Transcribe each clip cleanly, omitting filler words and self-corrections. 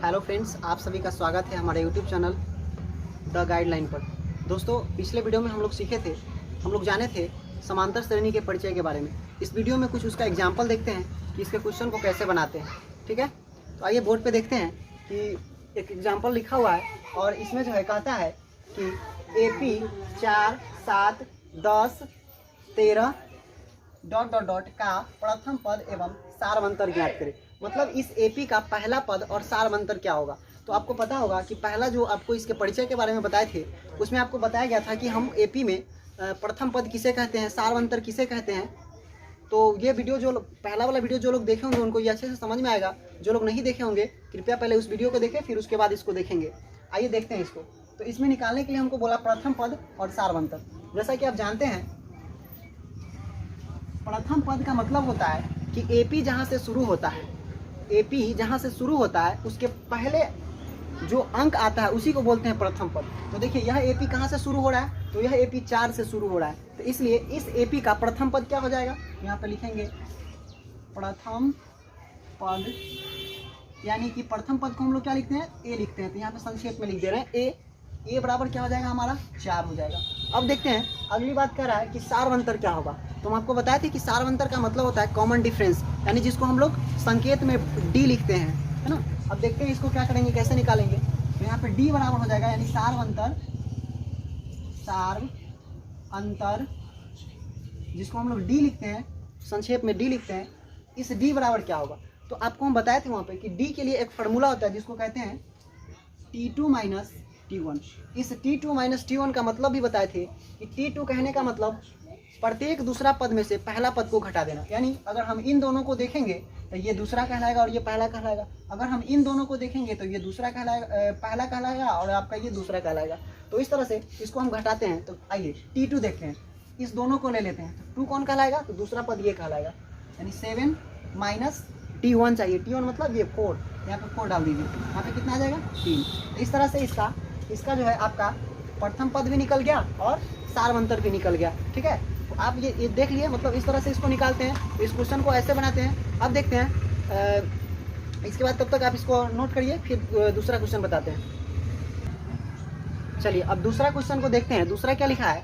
Hello friends, आप सभी का स्वागत है हमारे यूट्यूब चैनल द गाइडलाइन पर। दोस्तों, पिछले वीडियो में हम लोग जाने थे समांतर श्रेणी के परिचय के बारे में। इस वीडियो में कुछ उसका एग्जाम्पल देखते हैं कि इसके क्वेश्चन को कैसे बनाते हैं। ठीक है, तो आइए बोर्ड पे देखते हैं कि एक एग्जाम्पल लिखा हुआ है और इसमें जो है कहता है कि AP 4, 7, 10, 13 ... का प्रथम पद एवं सारवंतर ज्ञात करें। मतलब इस AP का पहला पद और सारवंतर क्या होगा। तो आपको पता होगा कि पहला जो आपको इसके परिचय के बारे में बताए थे उसमें आपको बताया गया था कि हम AP में प्रथम पद किसे कहते हैं, सारवंतर किसे कहते हैं। तो ये वीडियो जो पहला वाला वीडियो जो लोग देखे होंगे उनको ये अच्छे से समझ में आएगा। जो लोग नहीं देखे होंगे कृपया पहले उस वीडियो को देखें, फिर उसके बाद इसको देखेंगे। आइए देखते हैं इसको। तो इसमें निकालने के लिए हमको बोला प्रथम पद और सारवंतर। जैसा कि आप जानते हैं प्रथम पद का मतलब होता है कि AP जहाँ से शुरू होता है, AP जहाँ से शुरू होता है उसके पहले जो अंक आता है उसी को बोलते हैं प्रथम पद। तो देखिए यह AP कहाँ से शुरू हो रहा है, तो यह AP 4 से शुरू हो रहा है। तो इसलिए इस AP का प्रथम पद क्या हो जाएगा, यहाँ पे लिखेंगे प्रथम पद, यानी कि प्रथम पद को हम लोग क्या लिखते हैं, A लिखते हैं। तो यहाँ पे संक्षेप में लिख दे रहे हैं A बराबर क्या हो जाएगा, हमारा 4 हो जाएगा। अब देखते हैं अगली बात कह रहा है कि सारवंतर क्या होगा। तो हम आपको बताए थे कि सारवंतर का मतलब होता है कॉमन डिफरेंस, यानी जिसको हम लोग संकेत में D लिखते हैं, है ना। अब देखते हैं इसको क्या करेंगे, कैसे निकालेंगे। तो यहाँ पे D बराबर हो जाएगा, यानी सारवंतर जिसको हम लोग D लिखते हैं, संक्षेप में D लिखते हैं, इस D बराबर क्या होगा। तो आपको हम बताए थे वहाँ पे कि D के लिए एक फार्मूला होता है जिसको कहते हैं T2 - T1। इस T2 - T1 का मतलब भी बताए थे कि T2 कहने का मतलब प्रत्येक दूसरा पद में से पहला पद को घटा देना। यानी अगर हम इन दोनों को देखेंगे तो ये दूसरा कहलाएगा और ये पहला कहलाएगा। अगर हम इन दोनों को देखेंगे तो ये दूसरा कहलाएगा, पहला कहलाएगा और आपका ये दूसरा कहलाएगा। तो इस तरह से इसको हम घटाते हैं। तो आइए T2 देखते हैं, इस दोनों को ले लेते हैं। तो 2 कौन कहलाएगा, तो दूसरा पद ये कहलाएगा, यानी 7 - T1 चाहिए। T1 मतलब ये 4, यहाँ पे 4 डाल दीजिए, यहाँ पे कितना आ जाएगा 3। तो इस तरह से इसका जो है आपका प्रथम पद भी निकल गया और सारवंतर भी निकल गया। ठीक है, तो आप ये देख लिए, मतलब इस तरह से इसको निकालते हैं। तो इस क्वेश्चन को ऐसे बनाते हैं। अब देखते हैं इसके बाद, तब तक आप इसको नोट करिए, फिर दूसरा क्वेश्चन बताते हैं। चलिए अब दूसरा क्वेश्चन को देखते हैं। दूसरा क्या लिखा है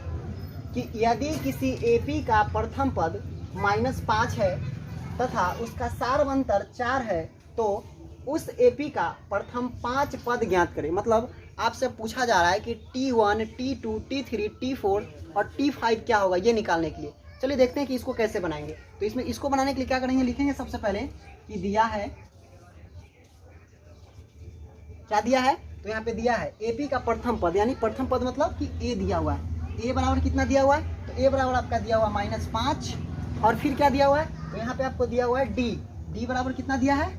कि यदि किसी AP का प्रथम पद -5 है तथा उसका सारवंतर 4 है तो उस AP का प्रथम 5 पद ज्ञात करें। मतलब आपसे पूछा जा रहा है कि T1, T2, T3, T4 और T5 क्या होगा, ये निकालने के लिए। चलिए देखते हैं कि इसको कैसे बनाएंगे। तो इसमें इसको बनाने के लिए क्या करेंगे, लिखेंगे सबसे पहले कि दिया है, क्या दिया है, तो यहाँ पे दिया है AP का प्रथम पद, यानी प्रथम पद मतलब कि A दिया हुआ है। A बराबर कितना दिया हुआ है, तो A बराबर आपका दिया हुआ -5 और फिर क्या दिया हुआ है, तो यहाँ पे आपको दिया हुआ है D बराबर कितना दिया है,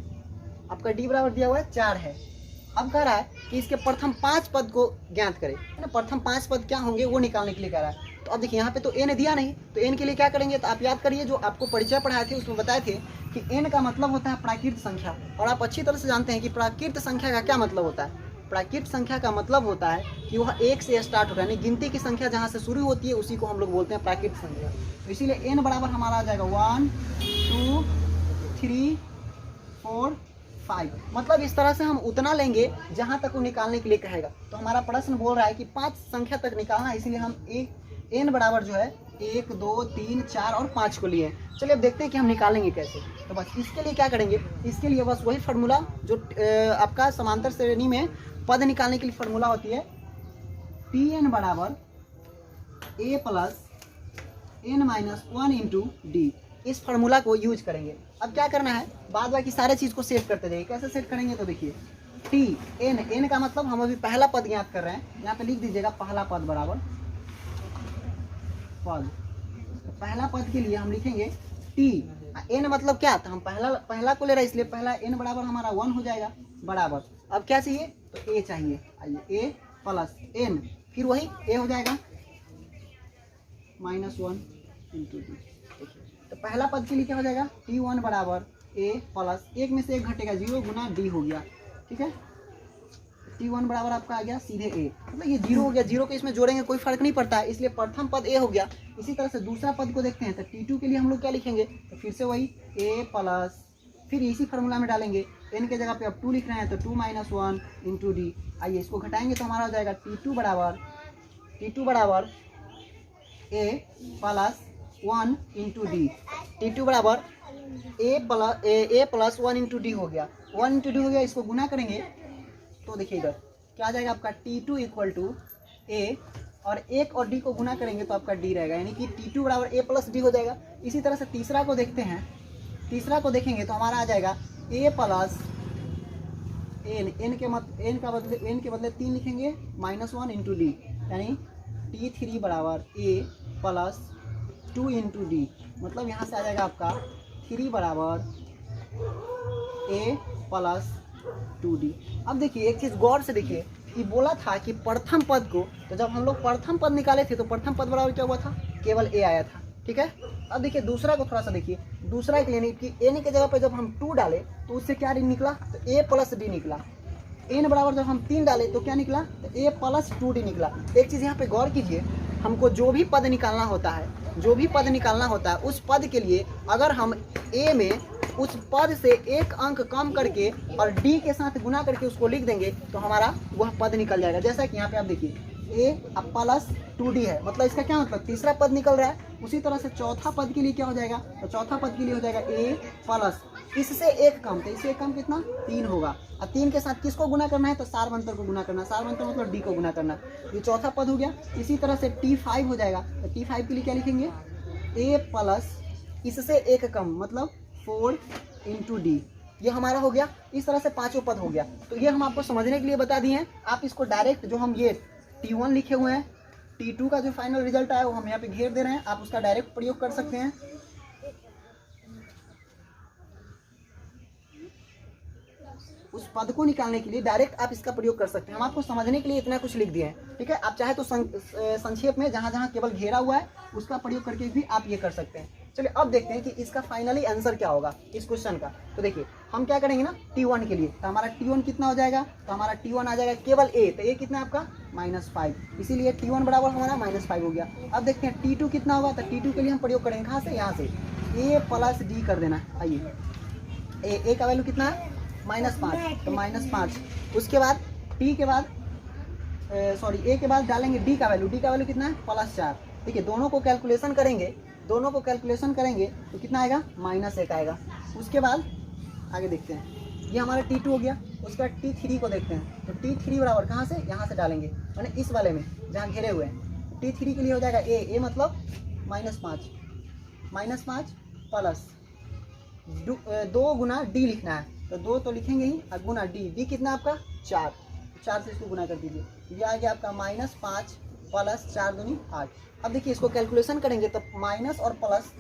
आपका D बराबर दिया हुआ है 4 है। अब कह रहा है कि इसके प्रथम 5 पद को ज्ञात करें, है ना। प्रथम 5 पद क्या होंगे वो निकालने के लिए कह रहा है। तो अब देखिए यहाँ पे तो n दिया नहीं, तो n के लिए क्या करेंगे, तो आप याद करिए जो आपको परिचय पढ़ाए थे उसमें बताए थे कि n का मतलब होता है प्राकृत संख्या। और आप अच्छी तरह से जानते हैं कि प्राकृत संख्या का क्या मतलब होता है। प्राकृत संख्या का मतलब होता है कि वह 1 से स्टार्ट होता है, यानी गिनती की संख्या जहाँ से शुरू होती है उसी को हम लोग बोलते हैं प्राकृत संख्या। तो इसीलिए n बराबर हमारा आ जाएगा 1, 2, 3, 4, 5। मतलब इस तरह से हम उतना लेंगे जहाँ तक वो निकालने के लिए कहेगा। तो हमारा प्रश्न बोल रहा है कि 5 संख्या तक निकालना है, इसीलिए हम n बराबर जो है 1, 2, 3, 4 और 5 को लिए। चलिए अब देखते हैं कि हम निकालेंगे कैसे। तो बस इसके लिए क्या करेंगे, इसके लिए बस वही फार्मूला जो आपका समांतर श्रेणी में पद निकालने के लिए फार्मूला होती है, Tn बराबर A + n - 1 × D। इस फार्मूला को यूज करेंगे। अब क्या करना है, बाद बाकी सारे चीज़ को सेट करते जाइए। कैसे सेट करेंगे, तो देखिए Tn का मतलब हम अभी पहला पद ज्ञात कर रहे हैं। यहाँ पे लिख दीजिएगा पहला पद बराबर पद। तो पहला पद के लिए हम लिखेंगे T, n मतलब क्या, तो हम पहला को ले रहे हैं इसलिए पहला n बराबर हमारा 1 हो जाएगा बराबर। अब क्या चाहिए, तो A चाहिए। आइए A + n, फिर वही A हो जाएगा -1 × D। तो पहला पद के लिए क्या हो जाएगा, T1 बराबर A + 1 में से 1 घटेगा 0 × D हो गया। ठीक है, T1 बराबर आपका आ गया सीधे A, मतलब ये 0 हो गया। 0 को इसमें जोड़ेंगे कोई फर्क नहीं पड़ता है, इसलिए प्रथम पद A हो गया। इसी तरह से दूसरा पद को देखते हैं। तो T2 के लिए हम लोग क्या लिखेंगे, तो फिर से वही A + फिर इसी फार्मूला में डालेंगे, n के जगह पे अब 2 लिख रहे हैं तो 2 - 1 इंटू डी। आइए इसको घटाएंगे तो हमारा हो जाएगा T2 बराबर a plus 1 into D. T2 बराबर a प्लस 1 इंटू डी हो गया, 1 इंटू डी हो गया। इसको गुना करेंगे तो देखिए इधर क्या आ जाएगा आपका T2 इक्वल टू a, और एक और डी को गुना करेंगे तो आपका डी रहेगा, यानी कि T2 बराबर a प्लस डी हो जाएगा। इसी तरह से तीसरा को देखते हैं, तीसरा को देखेंगे तो हमारा आ जाएगा a प्लस n के बदले 3 लिखेंगे -1 इंटू डी, यानी T3 बराबर a प्लस 2 इंटू डी। मतलब यहाँ से आ जाएगा आपका 3 बराबर a प्लस 2d। अब देखिए एक चीज़ गौर से देखिए कि बोला था कि प्रथम पद को, तो जब हम लोग प्रथम पद निकाले थे तो प्रथम पद बराबर क्या हुआ था, केवल a आया था, ठीक है। अब देखिए दूसरा को थोड़ा सा देखिए, दूसरा के लिए कि n के जगह पे जब हम 2 डाले तो उससे क्या निकला, तो a प्लस डी निकला। n बराबर जब हम 3 डाले तो क्या निकला, तो a प्लस 2d निकला। एक चीज़ यहाँ पे गौर कीजिए, हमको जो भी पद निकालना होता है, उस पद के लिए अगर हम a में उस पद से एक अंक कम करके और d के साथ गुना करके उसको लिख देंगे तो हमारा वह पद निकल जाएगा। जैसा कि यहाँ पे आप देखिए a प्लस 2d है, मतलब इसका क्या मतलब, तीसरा पद निकल रहा है। उसी तरह से चौथा पद के लिए क्या हो जाएगा, तो चौथा पद के लिए हो जाएगा a प्लस इससे एक कम, तो इससे एक कम कितना, 3 होगा। और 3 के साथ किसको गुना करना है, तो सारवंतर को गुना करना, सारवंतर मतलब d को गुना करना। ये चौथा पद हो गया। इसी तरह से T5 हो जाएगा, तो T5 के लिए क्या लिखेंगे, a प्लस इससे एक कम मतलब 4 इंटू डी। ये हमारा हो गया। इस तरह से पांचों पद हो गया। तो ये हम आपको समझने के लिए बता दिए हैं। आप इसको डायरेक्ट जो हम ये T1 लिखे हुए हैं, T2 का जो फाइनल रिजल्ट आया वो हम यहाँ पे घेर दे रहे हैं, आप उसका डायरेक्ट प्रयोग कर सकते हैं। उस पद को निकालने के लिए डायरेक्ट आप इसका प्रयोग कर सकते हैं। हम आपको समझने के लिए इतना कुछ लिख दिए हैं, ठीक है। आप चाहे तो संक्षेप में जहाँ जहाँ केवल घेरा हुआ है उसका प्रयोग करके भी आप ये कर सकते हैं। चलिए अब देखते हैं कि इसका फाइनली आंसर क्या होगा इस क्वेश्चन का। तो देखिए हम क्या करेंगे ना, T1 के लिए, तो हमारा T1 कितना हो जाएगा, तो हमारा T1 आ जाएगा केवल a, तो a कितना आपका -5, इसीलिए T1 बराबर हमारा -5 हो गया। अब देखते हैं T2 कितना होगा, तो T2 के लिए हम प्रयोग करेंगे कहाँ से, यहाँ से a प्लस डी कर देना। आइए a का वैल्यू कितना है, -5, तो -5। उसके बाद t के बाद a के बाद डालेंगे d का वैल्यू कितना है, +4। देखिए दोनों को कैलकुलेशन करेंगे तो कितना आएगा, -1 आएगा। उसके बाद आगे देखते हैं, ये हमारा T2 हो गया। उसके बाद T3 को देखते हैं, तो T3 बराबर कहाँ से, यहाँ से डालेंगे, यानी इस वाले में जहाँ घेरे हुए हैं। T3 के लिए हो जाएगा a मतलब -5 प्लस 2 गुना d लिखना है, तो 2 तो लिखेंगे ही, और गुना d कितना आपका 4 से इसको गुना कर दीजिए। ये आ गया आपका -5 प्लस 4 दूनी 8। अब देखिए इसको कैलकुलेशन करेंगे तो माइनस और प्लस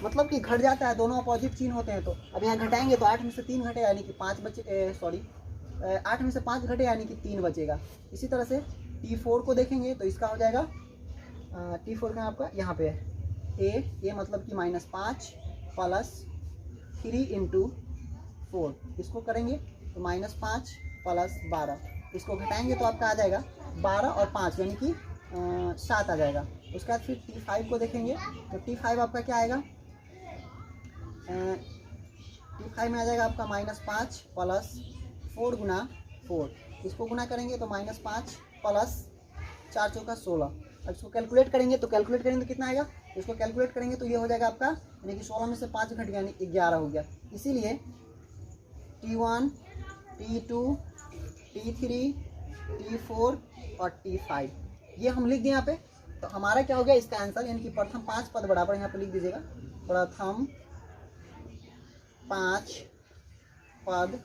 मतलब कि घट जाता है, दोनों अपोजिट चिन्ह होते हैं। तो अब यहाँ घटाएंगे तो 8 में से 3 घटे यानी कि 5 बचे, 8 में से 5 घटे यानी कि 3 बचेगा। इसी तरह से T4 को देखेंगे तो इसका हो जाएगा T4 का आपका यहाँ पे है a मतलब कि -5 प्लस 3 इंटू 4, इसको करेंगे तो -5 प्लस 12, इसको घटाएंगे तो आपका आ जाएगा 12 और 5 यानी कि 7 आ जाएगा। उसके बाद फिर T5 को देखेंगे तो T5 आपका क्या आएगा, T5 में आ जाएगा आपका -5 प्लस 4 गुना 4, इसको गुना करेंगे तो -5 प्लस 4 चौका 16। अब इसको कैलकुलेट करेंगे तो कितना आएगा, इसको कैलकुलेट करेंगे तो ये हो जाएगा आपका, यानी कि 16 में से 5 घट गया यानी 11 हो गया। इसीलिए T1, T2, T3, T4 और T5 ये हम लिख दिए यहाँ पे। तो हमारा क्या हो गया इसका आंसर, यानी कि प्रथम 5 पद बराबर यहाँ पे लिख दीजिएगा, प्रथम 5 पद।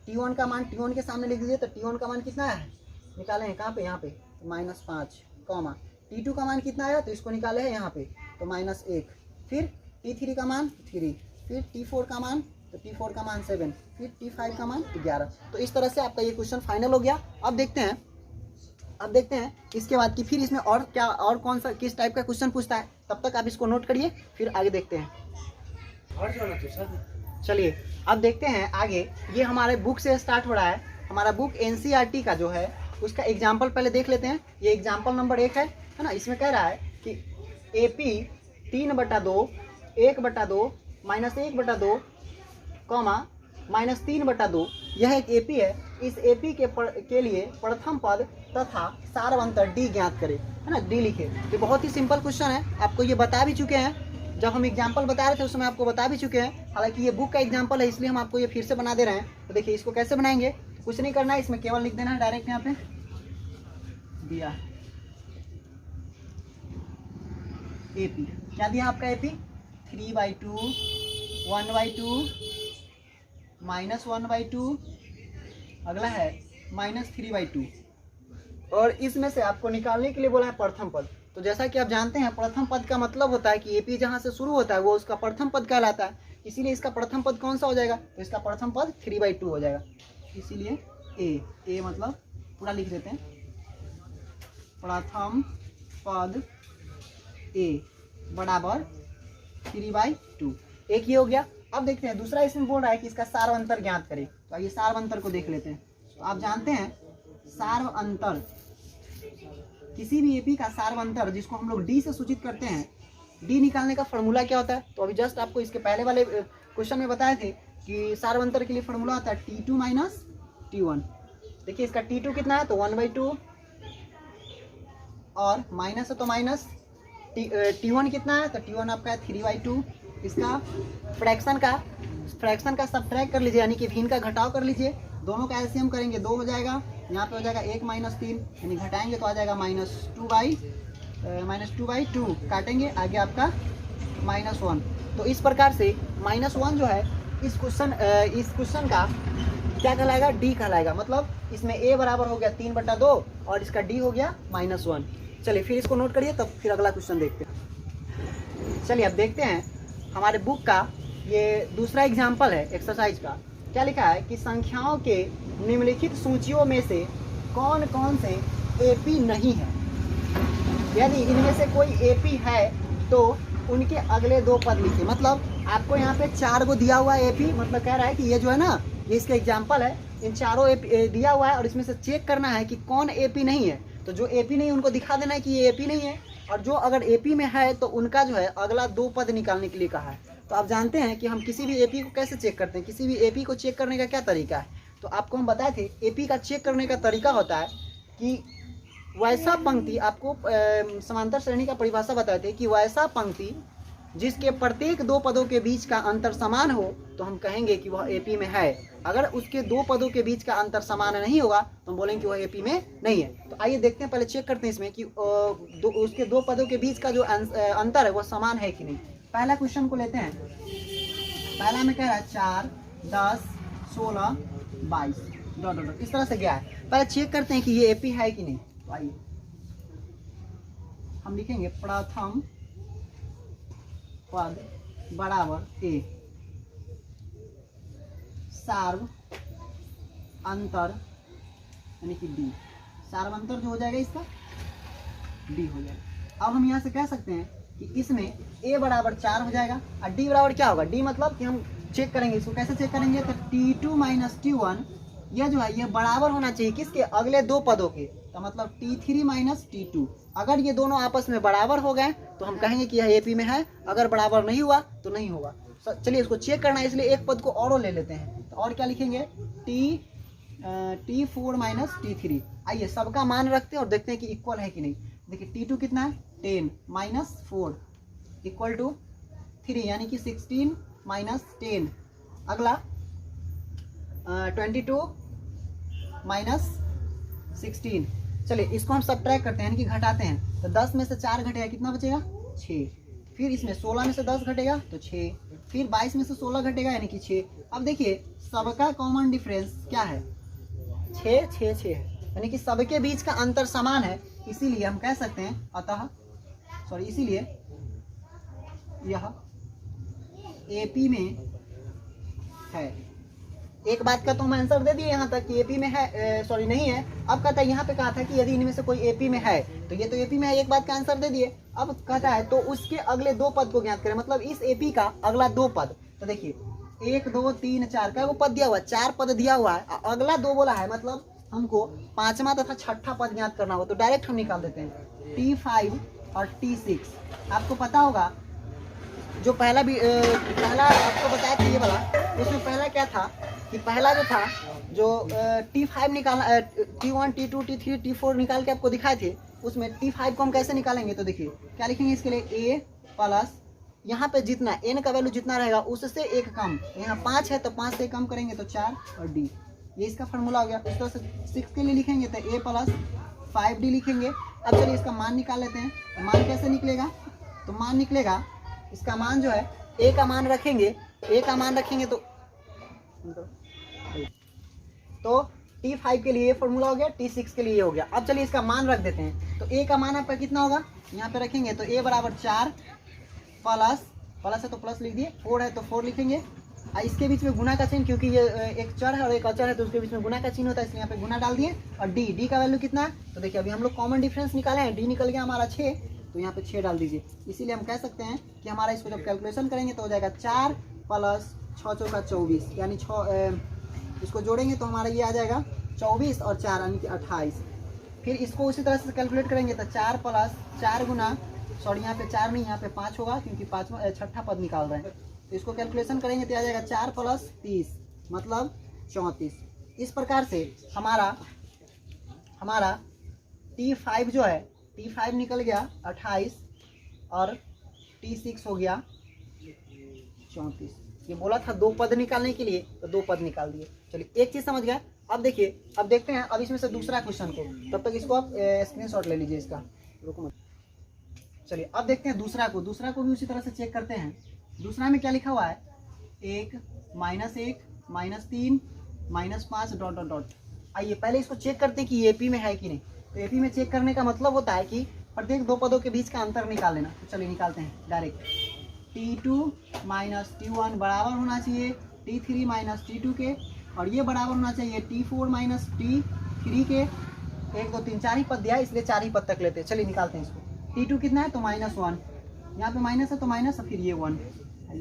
T1 का मान T1 के सामने लिख दीजिए, तो T1 का मान कितना है, निकाले हैं कहाँ पे, यहाँ पे -5 कॉमा। T2 का मान कितना आया, तो इसको निकाले हैं यहाँ पे तो -1। फिर T3 का मान 3, फिर T4 का मान, तो T4 का मान 7, फिर T5 का मान 11। तो इस तरह से आपका ये क्वेश्चन फाइनल हो गया। अब देखते हैं इसके बाद कि फिर इसमें और क्या, और कौन सा किस टाइप का क्वेश्चन पूछता है। तब तक आप इसको नोट करिए, फिर आगे देखते हैं। चलिए अब देखते हैं आगे। ये हमारे बुक से स्टार्ट हो रहा है, हमारा बुक NCERT का जो है उसका एग्जाम्पल पहले देख लेते हैं। ये एग्जाम्पल नंबर 1 है ना। इसमें कह रहा है कि AP 3/2 1/2 -1/2 कॉमा -3/2 यह एक एपी है। इस एपी के लिए प्रथम पद तथा सारवंतर डी ज्ञात करें, है ना, डी लिखे। तो बहुत ही सिंपल क्वेश्चन है, आपको ये बता भी चुके हैं, जब हम एग्जाम्पल बता रहे थे उस समय आपको बता भी चुके हैं। हालांकि ये बुक का एग्जाम्पल है इसलिए हम आपको ये फिर से बना दे रहे हैं। तो देखिए इसको कैसे बनाएंगे, कुछ नहीं करना है, इसमें केवल लिख देना है डायरेक्ट यहाँ पे दिया एपी। क्या दिया आपका एपी? 3/2, 1/2, -1/2, अगला है -3/2। और इसमें से आपको निकालने के लिए बोला है प्रथम पद। तो जैसा कि आप जानते हैं प्रथम पद का मतलब होता है कि एपी जहाँ से शुरू होता है वो उसका प्रथम पद कहलाता है। इसीलिए इसका प्रथम पद कौन सा हो जाएगा? तो इसका प्रथम पद 3/2 हो जाएगा। इसीलिए ए मतलब पूरा लिख देते हैं, प्रथम पद ए बराबर 3/2। एक ये हो गया। अब देखते हैं दूसरा इसमें बोल रहा है कि इसका सारवंतर ज्ञात करें। तो आइए सारवंतर को देख लेते हैं। तो आप जानते हैं सारवंतर, किसी भी एपी का सारवंतर जिसको हम लोग डी से सूचित करते हैं, डी निकालने का फॉर्मूला क्या होता है? तो अभी जस्ट आपको इसके पहले वाले क्वेश्चन में बताए थे कि सारवंतर के लिए फॉर्मूला होता है T2 - T1। देखिए इसका T2 कितना है? तो 1/2 और माइनस है तो माइनस। T1 कितना है? तो T1 आपका है 3/2। इसका फ्रैक्शन का सब्ट्रैक्ट कर लीजिए, यानी कि भिन्न का घटाव कर लीजिए। दोनों का एलसीएम करेंगे 2 हो जाएगा, यहाँ पे हो जाएगा 1 - 3, यानी घटाएंगे तो आ जाएगा -2/2। काटेंगे आगे आपका -1। तो इस प्रकार से -1 जो है इस क्वेश्चन का क्या कहलाएगा? डी कहलाएगा। मतलब इसमें ए बराबर हो गया 3/2 और इसका डी हो गया -1। चलिए फिर इसको नोट करिए, तब फिर अगला क्वेश्चन देखते हैं। चलिए अब देखते हैं हमारे बुक का ये दूसरा एग्जाम्पल है एक्सरसाइज का। क्या लिखा है कि संख्याओं के निम्नलिखित सूचियों में से कौन कौन से एपी नहीं है। यदि इनमें से कोई एपी है तो उनके अगले 2 पद लिखिए। मतलब आपको यहाँ पे 4 को दिया हुआ है एपी, मतलब कह रहा है कि ये जो है ना, ये इसका एग्जाम्पल है, इन चारों एपी दिया हुआ है और इसमें से चेक करना है कि कौन एपी नहीं है। तो जो एपी नहीं है उनको दिखा देना है कि ये एपी नहीं है, और जो अगर एपी में है तो उनका जो है अगला 2 पद निकालने के लिए कहा है। तो आप जानते हैं कि हम किसी भी एपी को कैसे चेक करते हैं, किसी भी एपी को चेक करने का क्या तरीका है। तो आपको हम बताए थे एपी का चेक करने का तरीका होता है कि वैसा पंक्ति, आपको समांतर श्रेणी का परिभाषा बताए थे कि वैसा पंक्ति जिसके प्रत्येक 2 पदों के बीच का अंतर समान हो तो हम कहेंगे कि वह एपी में है। अगर उसके 2 पदों के बीच का अंतर समान नहीं होगा तो हम बोलेंगे कि वह एपी में नहीं है। तो आइए देखते हैं, पहले चेक करते हैं इसमें कि उसके 2 पदों के बीच का जो अंतर है वह समान है कि नहीं। पहला क्वेश्चन को लेते हैं। पहला में कह रहा है 4, 10, 16, 22 डॉट इस तरह से गया है। पहले चेक करते हैं कि ये एपी है कि नहीं। तो आइए हम लिखेंगे प्रथम पद बराबर ए, सार्व अंतर यानी कि डी। सार्व अंतर जो हो जाएगा इसका डी हो जाएगा। अब हम यहाँ से कह सकते हैं कि इसमें ए बराबर 4 हो जाएगा और डी बराबर क्या होगा? डी मतलब कि हम चेक करेंगे, इसको कैसे चेक करेंगे? तो T2 - T1 यह जो है ये बराबर होना चाहिए किसके? अगले 2 पदों के। तो मतलब T3 - T2। अगर ये दोनों आपस में बराबर हो गए तो हम कहेंगे कि यह एपी में है, अगर बराबर नहीं हुआ तो नहीं होगा। चलिए इसको चेक करना है, इसलिए एक पद को और ले लेते हैं। तो और क्या लिखेंगे? T4 - T3। आइए सबका मान रखते हैं और देखते हैं कि इक्वल है कि नहीं। देखिए T2 कितना है? 10 - 4 इक्वल टू 3, यानी कि 16 - 10। अगला 22 - 16। चलिए इसको हम सब्ट्रैक्ट करते हैं, यानी कि घटाते हैं। तो 10 में से 4 घटेगा, कितना बचेगा? 6। फिर इसमें 16 में से 10 घटेगा तो 6। फिर 22 में से 16 घटेगा, यानी कि 6। अब देखिए सबका कॉमन डिफरेंस क्या है? 6, 6, 6 है, यानी कि सबके बीच का अंतर समान है। इसीलिए हम कह सकते हैं इसीलिए यह एपी में है। एक बात का तो हम आंसर दे दिए यहाँ तक कि एपी में है, नहीं है। अब कहता है यहाँ पे कहा था कि यदि इनमें से कोई एपी में है तो ये तो एपी में है, एक बात का आंसर दे दिए। अब कहता है तो उसके अगले 2 पद को ज्ञात करें, मतलब इस एपी का अगला 2 पद। तो देखिए 1, 2, 3, 4 का वो पद दिया हुआ है, 4 पद दिया हुआ है, अगला 2 बोला है, मतलब हमको 5वां तथा 6ठा पद ज्ञात करना हो। तो डायरेक्ट हम निकाल देते हैं T5 और T6। आपको पता होगा जो पहला आपको बताया था ये वाला, उसमें पहला क्या था कि पहला जो था जो T5 निकालना, T1 T2 T3 T4 निकाल के आपको दिखाए थे, उसमें T5 को हम कैसे निकालेंगे, तो देखिए क्या लिखेंगे इसके लिए a प्लस यहाँ पे जितना n का वैल्यू जितना रहेगा उससे एक कम, यहाँ 5 है तो 5 से कम करेंगे तो 4 और d, ये इसका फार्मूला हो गया। इस तरह से 6 के लिए लिखेंगे तो a प्लस 5d लिखेंगे। अब चलिए इसका मान निकाल लेते हैं। तो मान कैसे निकलेगा, तो मान निकलेगा इसका मान जो है a का मान रखेंगे, a का मान रखेंगे तो T5 के लिए ये फॉर्मूला हो गया, T6 के लिए ये हो गया। अब चलिए इसका मान रख देते हैं। तो a का मान आपका कितना होगा, यहाँ पे रखेंगे तो a बराबर 4 प्लस है तो प्लस लिख दिए, 4 है तो 4 लिखेंगे। इसके बीच में गुना का चिन्ह, क्योंकि ये एक चर है और एक अचर है तो उसके बीच में गुना का चिन्ह होता है, इसलिए यहाँ पे गुना डाल दिए। और d का वैल्यू कितना है, तो देखिए अभी हम लोग कॉमन डिफरेंस निकाले हैं, d निकल गया हमारा 6, तो यहाँ पे 6 डाल दीजिए। इसीलिए हम कह सकते हैं कि हमारा इसको जब कैलकुलेशन करेंगे तो हो जाएगा 4 प्लस 6 चौका 24, यानी 6 इसको जोड़ेंगे तो हमारा ये आ जाएगा 24 और 4 यानी कि 28। फिर इसको उसी तरह से कैलकुलेट करेंगे तो 4 प्लस 4 गुना, सॉरी यहाँ पे 4 नहीं यहाँ पे 5 होगा क्योंकि छठा पद निकाल रहे हैं, तो इसको कैलकुलेशन करेंगे तो आ जाएगा 4 प्लस 30 मतलब 34। इस प्रकार से हमारा T5 जो है, T5 निकल गया 28 और T6 हो गया 34। ये बोला था 2 पद निकालने के लिए, तो 2 पद निकाल दिए। चलिए एक चीज़ समझ गया। अब देखिए, अब देखते हैं अब इसमें से दूसरा क्वेश्चन को, तब तक इसको आप स्क्रीनशॉट ले लीजिए इसका, रुको मत। चलिए अब देखते हैं दूसरा को भी उसी तरह से चेक करते हैं। दूसरा में क्या लिखा हुआ है, 1 -3 -5 डॉट डॉट डॉट। आइए पहले इसको चेक करते हैं कि एपी में है कि नहीं। तो एपी में चेक करने का मतलब होता है कि प्रत्येक 2 पदों के बीच का अंतर निकाल लेना। तो चलिए निकालते हैं डायरेक्ट। T2 माइनस T1 बराबर होना चाहिए T3 माइनस T2 के, और ये बराबर होना चाहिए T4 माइनस T3 के। 1 2 3 4 ही पद दिया है, इसलिए 4 ही पद तक लेते हैं। चलिए निकालते हैं इसको। T2 कितना है, तो -1, यहाँ पे माइनस है तो माइनस, फिर ये 1।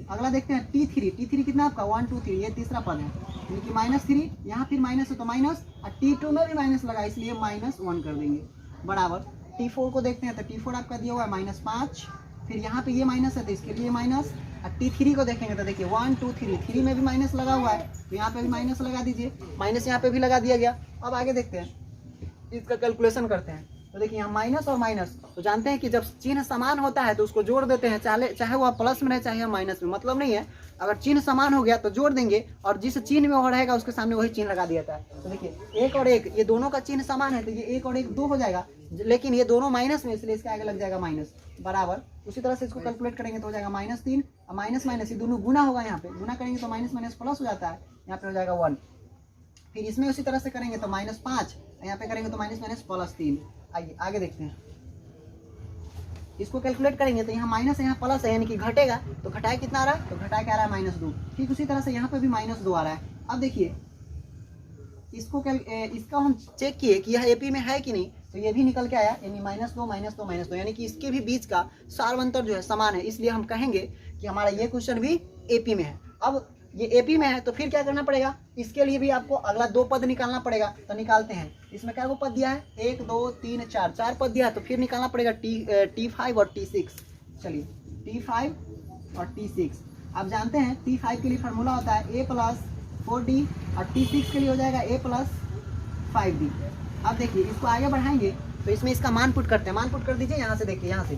अगला देखते हैं T3 कितना आपका 1 2 3, ये तीसरा पद है, यानी कि -3, यहाँ फिर माइनस है तो माइनस, और T2 में भी माइनस लगा इसलिए -1 कर देंगे, बराबर। T4 को देखते हैं तो T4 आपका दिया हुआ है -5, फिर यहाँ पे ये माइनस है तो इसके लिए माइनस। और T3 को देखेंगे तो देखिए 1 2 3 में भी माइनस लगा हुआ है, तो यहाँ पे भी माइनस लगा दीजिए, माइनस यहाँ पे भी लगा दिया गया। अब आगे देखते हैं, इसका कैलकुलेशन करते हैं। तो देखिए यहाँ माइनस और माइनस, तो जानते हैं कि जब चिन्ह समान होता है तो उसको जोड़ देते हैं, चाहे वो प्लस में रहे चाहे माइनस में, मतलब नहीं है। अगर चिन्ह समान हो गया तो जोड़ देंगे, और जिस चिन्ह में वो रहेगा उसके सामने वही चिन्ह लगा दिया जाता है। तो देखिए 1 और 1, ये दोनों का चिन्ह समान है तो ये 1 और 1 2 हो जाएगा, लेकिन ये दोनों माइनस में, इसलिए इसके आगे लग जाएगा माइनस, बराबर। उसी तरह से इसको कैलकुलेट करेंगे तो हो जाएगा -3 और माइनस ये दोनों गुना होगा, यहाँ पे गुना करेंगे तो माइनस प्लस हो जाता है, यहाँ पे हो जाएगा 1। फिर इसमें उसी तरह से करेंगे तो -5, यहाँ पे करेंगे तो -+3। आइए आगे देखते हैं। इसको कैलकुलेट करेंगे तो यहाँ माइनस है यहाँ प्लस है, यानी कि घटेगा, तो घटाए कितना आ रहा है, तो घटाए क्या आ रहा है -2। ठीक उसी तरह से यहाँ पे भी -2 आ रहा है। अब देखिए इसका हम चेक किए कि यह एपी में है कि नहीं, तो ये भी निकल के आया, यानी -2 यानी कि इसके भी बीच का सार्वंतर जो है समान है, इसलिए हम कहेंगे कि हमारा ये क्वेश्चन भी एपी में है। अब ये एपी में है तो फिर क्या करना पड़ेगा, इसके लिए भी आपको अगला 2 पद निकालना पड़ेगा। तो निकालते हैं। इसमें क्या पद दिया है, 1 2 3 4 पद दिया है, तो फिर निकालना पड़ेगा T5 और T6। चलिए T5 और T6। आप जानते हैं T5 के लिए फार्मूला होता है a + 4d, और T6 के लिए हो जाएगा a + 5d। अब देखिए इसको आगे बढ़ाएंगे तो इसमें इसका मान पुट करते हैं। मान पुट कर दीजिए, यहाँ से देखिए, यहाँ से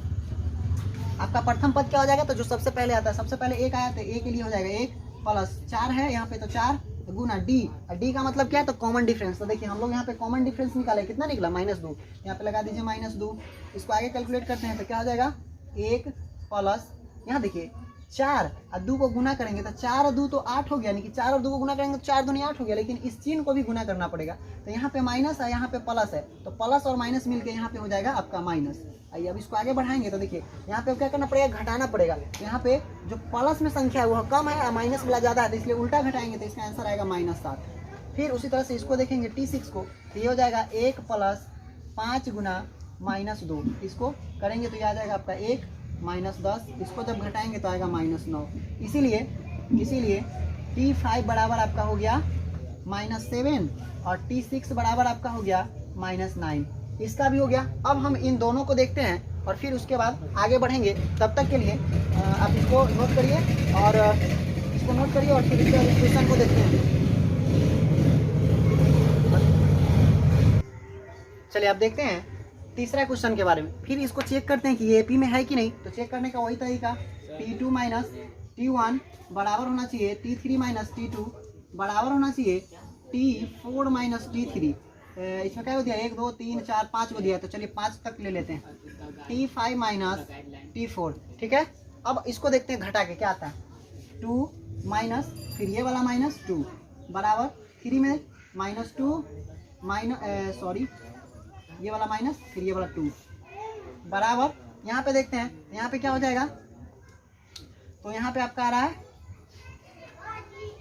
आपका प्रथम पद क्या हो जाएगा, तो जो सबसे पहले आता है, सबसे पहले 1 आया तो a के लिए हो जाएगा 1 प्लस 4 है यहाँ पे तो 4 गुना d, और d का मतलब क्या है, तो कॉमन डिफरेंस। तो देखिए हम लोग यहाँ पे कॉमन डिफरेंस निकाले, कितना निकला -2, यहाँ पे लगा दीजिए -2। इसको आगे कैलकुलेट करते हैं तो क्या हो जाएगा, 1 प्लस यहाँ देखिए 4 और 2 को गुना करेंगे तो 4 और 2 तो 8 हो गया, यानी कि 4 और 2 को गुना करेंगे तो 4 दूनी 8 हो गया, लेकिन इस चिन्ह को भी गुना करना पड़ेगा। तो यहाँ पे माइनस है, यहाँ पे प्लस है, तो प्लस और माइनस मिलके यहाँ पे हो जाएगा आपका माइनस। आइए अब इसको आगे बढ़ाएंगे तो देखिए यहाँ पे क्या करना पड़ेगा, घटाना पड़ेगा। यहाँ पे जो प्लस में संख्या है वह कम है और माइनस वाला ज़्यादा है, तो इसलिए उल्टा घटाएंगे तो इसका आंसर आएगा -7। फिर उसी तरह से इसको देखेंगे T6 को, तो ये हो जाएगा 1 प्लस 5 गुना -2। इसको करेंगे तो ये आ जाएगा आपका 1 -10। इसको जब घटाएंगे तो आएगा -9। इसीलिए T5 बराबर आपका हो गया -7 और T6 बराबर आपका हो गया -9। इसका भी हो गया। अब हम इन दोनों को देखते हैं और फिर उसके बाद आगे बढ़ेंगे। तब तक के लिए आप इसको नोट करिए और इसको नोट करिए और फिर इसके क्वेश्चन को देखते हैं। चलिए अब देखते हैं तीसरा क्वेश्चन के बारे में। फिर इसको चेक करते हैं कि ये एपी में है कि नहीं। तो चेक करने का वही तरीका, T2 माइनस T1 बराबर होना चाहिए T3 माइनस T2 बराबर होना चाहिए T4 माइनस T3। इसमें क्या हो दिया, 1 2 3 4 5 को दिया, तो चलिए 5 तक ले लेते हैं, T5 माइनस T4। ठीक है, अब इसको देखते हैं घटा के क्या आता है, 2 माइनस फिर ये वाला माइनस 2 बराबर 3 में माइनस 2 माइनस सॉरी ये वाला माइनस फिर ये वाला 2 बराबर, यहाँ पे देखते हैं यहाँ पे क्या हो जाएगा, तो यहाँ पे आपका आ रहा है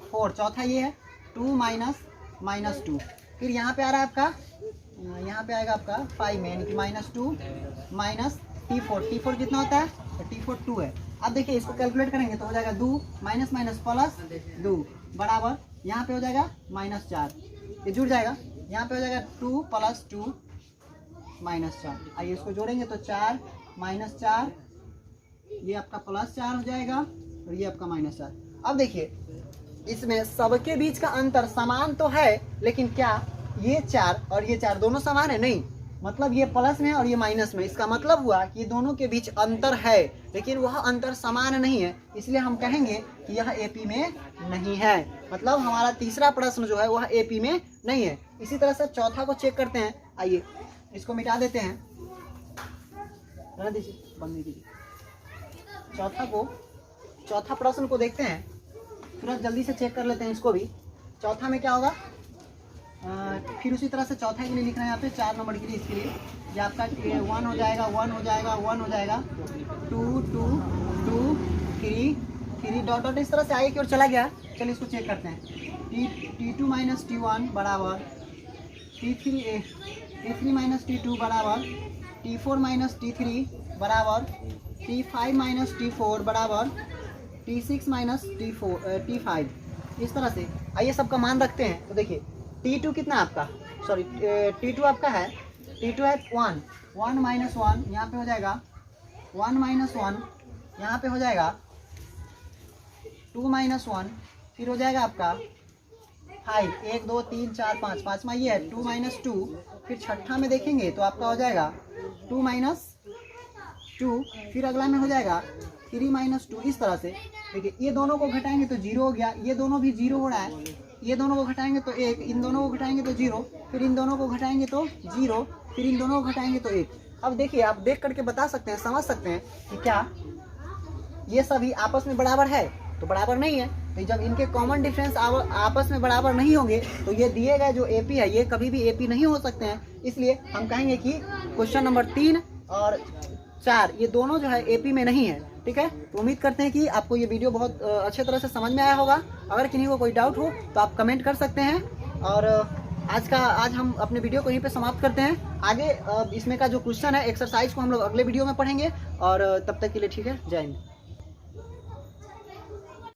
4, चौथा ये है 2 माइनस माइनस 2, फिर यहाँ पे आ रहा है आपका, यहाँ पे आएगा आपका 5 में, यानी कि माइनस 2 माइनस T4 कितना होता है, तो T4 2 है। अब देखिए इसको कैलकुलेट करेंगे तो हो जाएगा 2 माइनस माइनस प्लस 2 बराबर, यहाँ पे हो जाएगा माइनस 4, ये जुड़ जाएगा, यहाँ पे हो जाएगा 2 प्लस 2 माइनस 4। आइए इसको जोड़ेंगे तो 4 माइनस 4, ये आपका प्लस 4 हो जाएगा और ये आपका माइनस 4। अब देखिए इसमें सबके बीच का अंतर समान तो है, लेकिन क्या ये 4 और ये 4 दोनों समान है, नहीं, मतलब ये प्लस में और ये माइनस में, इसका मतलब हुआ कि दोनों के बीच अंतर है लेकिन वह अंतर समान नहीं है, इसलिए हम कहेंगे कि यह एपी में नहीं है। मतलब हमारा तीसरा प्रश्न जो है वह एपी में नहीं है। इसी तरह से चौथा को चेक करते हैं। आइए इसको मिटा देते हैं, रहने दीजिए, बंद नहीं कीजिए। चौथा प्रश्न को देखते हैं, थोड़ा जल्दी से चेक कर लेते हैं इसको भी। चौथा में क्या होगा, फिर उसी तरह से चौथा के लिए लिख रहे हैं यहाँ पे 4 नंबर के लिए, इसके लिए ये आपका 1 हो जाएगा 1 हो जाएगा 1 हो जाएगा 2 2 2 3 डॉट डॉट इस तरह से आगे की ओर चला गया। चलिए इसको चेक करते हैं, T2 माइनस T1 बराबर T3 माइनस T2 बराबर T4 माइनस T3 बराबर T5 माइनस T4 बराबर T6 माइनस T5, इस तरह से। आइए सबका मान रखते हैं तो देखिए T2 कितना आपका, सॉरी T2 आपका है, T2 है 1 माइनस 1, यहाँ पे हो जाएगा 1 माइनस 1, यहाँ पे हो जाएगा 2 माइनस 1, फिर हो जाएगा आपका 5, 1 2 3 4 5, पाँचवा ये है 2 माइनस 2, फिर छठा में देखेंगे तो आपका हो जाएगा 2 माइनस 2, फिर अगला में हो जाएगा 3 माइनस 2, इस तरह से। देखिए ये दोनों को घटाएंगे तो 0 हो गया, ये दोनों भी 0 हो रहा है, ये दोनों को घटाएंगे तो 1, इन दोनों को घटाएंगे तो 0, फिर इन दोनों को घटाएंगे तो 0, फिर इन दोनों को घटाएंगे तो 1। अब देखिए आप देख करके बता सकते हैं, समझ सकते हैं कि क्या ये सभी आपस में बराबर है, तो बराबर नहीं है। तो जब इनके कॉमन डिफरेंस आपस में बराबर नहीं होंगे तो ये दिए गए जो एपी है ये कभी भी एपी नहीं हो सकते हैं। इसलिए हम कहेंगे कि क्वेश्चन नंबर 3 और 4 ये दोनों जो है एपी में नहीं है। ठीक है, तो उम्मीद करते हैं कि आपको ये वीडियो बहुत अच्छे तरह से समझ में आया होगा। अगर किसी को कोई डाउट हो तो आप कमेंट कर सकते हैं। और आज हम अपने वीडियो को यहीं पे समाप्त करते हैं। आगे इसमें का जो क्वेश्चन है एक्सरसाइज को हम लोग अगले वीडियो में पढ़ेंगे। और तब तक के लिए ठीक है, जय हिंद।